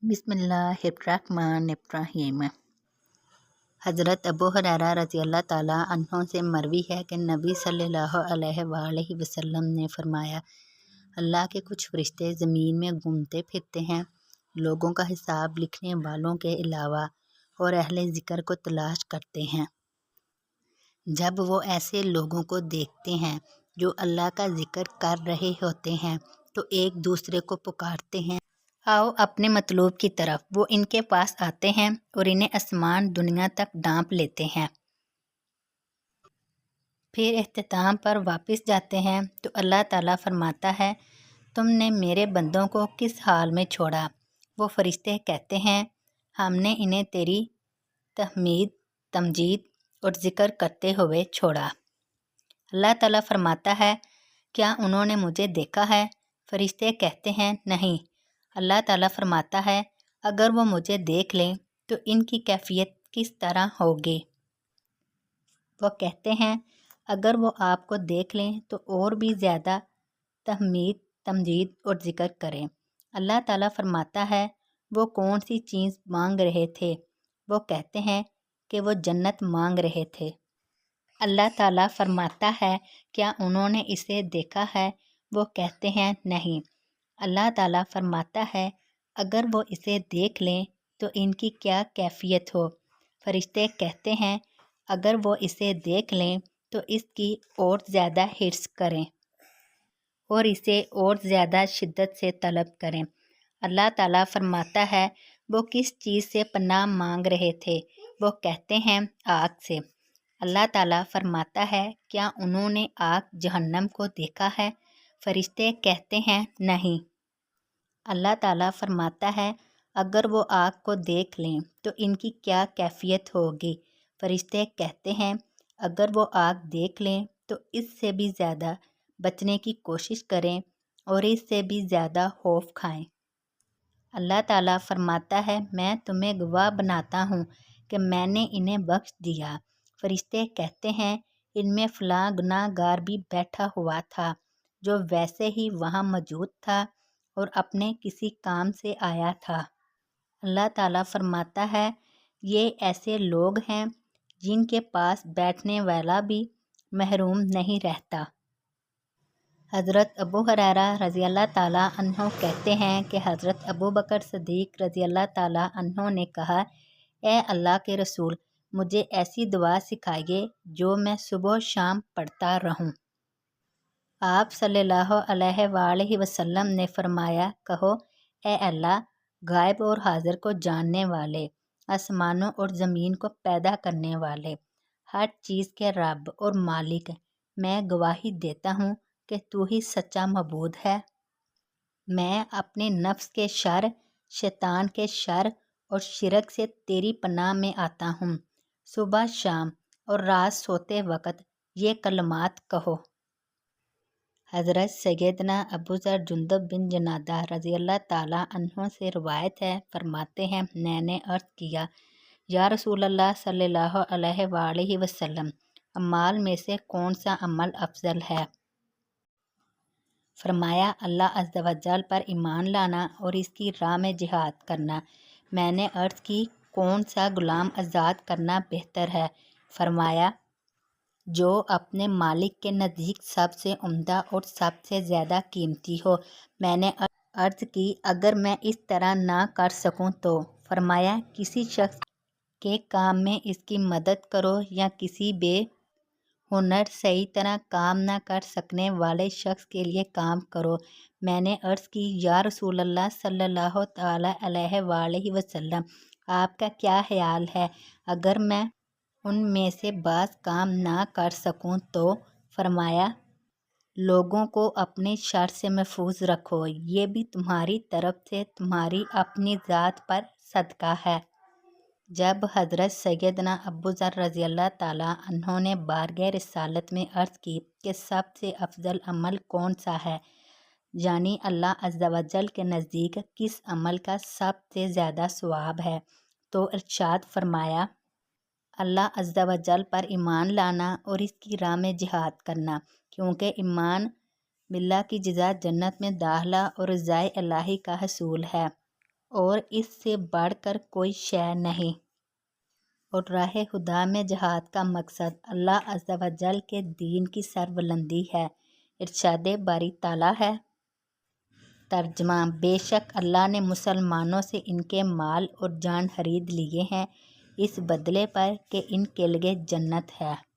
बिस्मिल्लाहिर्रहमानिर्रहीम। हज़रत अबू हुरैरा रज़ियल्लाहु ताला अन्हो से मरवी है कि नबी सल्लल्लाहु अलैहि वसल्लम ने फरमाया, अल्लाह के कुछ फरिश्ते ज़मीन में घूमते फिरते हैं, लोगों का हिसाब लिखने वालों के अलावा, और अहले ज़िक्र को तलाश करते हैं। जब वो ऐसे लोगों को देखते हैं जो अल्लाह का ज़िक्र कर रहे होते हैं तो एक दूसरे को पुकारते हैं, आओ अपने मतलूब की तरफ। वो इनके पास आते हैं और इन्हें आसमान दुनिया तक ढांप लेते हैं। फिर इख्तिताम पर वापस जाते हैं तो अल्लाह ताला फरमाता है, तुमने मेरे बंदों को किस हाल में छोड़ा? वो फरिश्ते कहते हैं, हमने इन्हें तेरी तहमीद, तमजीद और ज़िक्र करते हुए छोड़ा। अल्लाह ताला फरमाता है, क्या उन्होंने मुझे देखा है? फरिश्ते कहते हैं, नहीं। अल्लाह ताला फरमाता है, अगर वो मुझे देख लें तो इनकी कैफियत किस तरह होगी? वो कहते हैं, अगर वो आपको देख लें तो और भी ज़्यादा तहमीद, तमजीद और ज़िक्र करें। अल्लाह ताला फरमाता है, वो कौन सी चीज़ मांग रहे थे? वो कहते हैं कि वो जन्नत मांग रहे थे। अल्लाह ताला फरमाता है, क्या उन्होंने इसे देखा है? वो कहते हैं, नहीं। अल्लाह ताला फरमाता है, अगर वो इसे देख लें तो इनकी क्या कैफियत हो? फरिश्ते कहते हैं, अगर वो इसे देख लें तो इसकी और ज़्यादा हिर्स करें और इसे और ज़्यादा शिद्दत से तलब करें। अल्लाह ताला फरमाता है, वो किस चीज़ से पनाह मांग रहे थे? वो कहते हैं, आग से। अल्लाह ताला फरमाता है, क्या उन्होंने आग जहन्नम को देखा है? फरिश्ते कहते हैं, नहीं। अल्लाह ताला फरमाता है, अगर वो आग को देख लें तो इनकी क्या कैफियत होगी? फरिश्ते कहते हैं, अगर वो आग देख लें तो इससे भी ज़्यादा बचने की कोशिश करें और इससे भी ज़्यादा खौफ खाएं। अल्लाह ताला फरमाता है, मैं तुम्हें गवाह बनाता हूँ कि मैंने इन्हें बख्श दिया। फरिश्ते कहते हैं, इनमें फ़लाँ गुनाहगार भी बैठा हुआ था जो वैसे ही वहाँ मौजूद था और अपने किसी काम से आया था। अल्लाह ताला फरमाता है, ये ऐसे लोग हैं जिनके पास बैठने वाला भी महरूम नहीं रहता। हज़रत अबू हुरैरा रज़ियल्लाहु ताला अन्हो कहते हैं कि हज़रत अबू बकर सिद्दीक़ रज़ियल्लाहु ताला अन्हो ने कहा, ए अल्लाह के रसूल, मुझे ऐसी दुआ सिखाइए जो मैं सुबह शाम पढ़ता रहूं। आप सल्लल्लाहु अलैहि वसल्लम ने फरमाया, कहो, ए अल्लाह, गायब और हाजिर को जानने वाले, आसमानों और ज़मीन को पैदा करने वाले, हर चीज़ के रब और मालिक, मैं गवाही देता हूँ कि तू ही सच्चा मबूद है। मैं अपने नफ्स के शर, शैतान के शर और शिरक से तेरी पनाह में आता हूँ। सुबह शाम और रात सोते वक़्त ये कलमात कहो। हज़रत सैयदना अबू ज़र जुंदब बिन जनादा रज़ियल्लाहु ताला अन्हो से रिवायत है, फरमाते हैं, मैंने अर्ज़ किया, या रसूलल्लाह सल्लल्लाहु अलैहि वसल्लम, अमाल में से कौन सा अमल अफजल है? फरमाया, अल्लाह अज़्ज़ा व जल पर ईमान लाना और इसकी राह में जिहाद करना। मैंने अर्ज़ की, कौन सा गुलाम आज़ाद करना बेहतर है? फरमाया, जो अपने मालिक के नज़दीक सबसे उम्दा और सबसे ज़्यादा कीमती हो। मैंने अर्ज़ की, अगर मैं इस तरह ना कर सकूं तो? फरमाया, किसी शख्स के काम में इसकी मदद करो या किसी बेहुनर सही तरह काम ना कर सकने वाले शख्स के लिए काम करो। मैंने अर्ज़ की, या रसूलल्लाह सल्लल्लाहु ताला अलैहि वसल्लम, आपका क्या ख्याल है अगर मैं उनमें से बाज़ काम ना कर सकूं तो? फरमाया, लोगों को अपने शर से महफूज रखो, ये भी तुम्हारी तरफ से तुम्हारी अपनी ज़ात पर सदका है। जब हज़रत सैयदना अबू ज़र रज़ियल्लाहु ताला अन्हो ने बारगाह रिसालत में अर्ज़ की कि सबसे अफजल अमल कौन सा है, यानी अल्लाह अज़्ज़ा व जल के नज़दीक किस अमल का सबसे ज़्यादा सवाब है, तो इरशाद फरमाया, अल्लाह अज़्ज़ा व जल पर ईमान लाना और इसकी राह में जिहाद करना, क्योंकि ईमान बिल्लाह की जज़ा जन्नत में दाखिला और रज़ाए इलाही का हसूल है। اور اس سے بڑھ کر کوئی شے نہیں۔ اور راہ خدا میں جہاد کا مقصد اللہ عز و جل کے دین کی سربلندی ہے۔ ارشاد باری تعالیٰ ہے۔ ترجمہ: بے شک اللہ نے مسلمانوں سے ان کے مال اور جان خرید لیے ہیں اس بدلے پر کہ ان کے لیے جنت ہے۔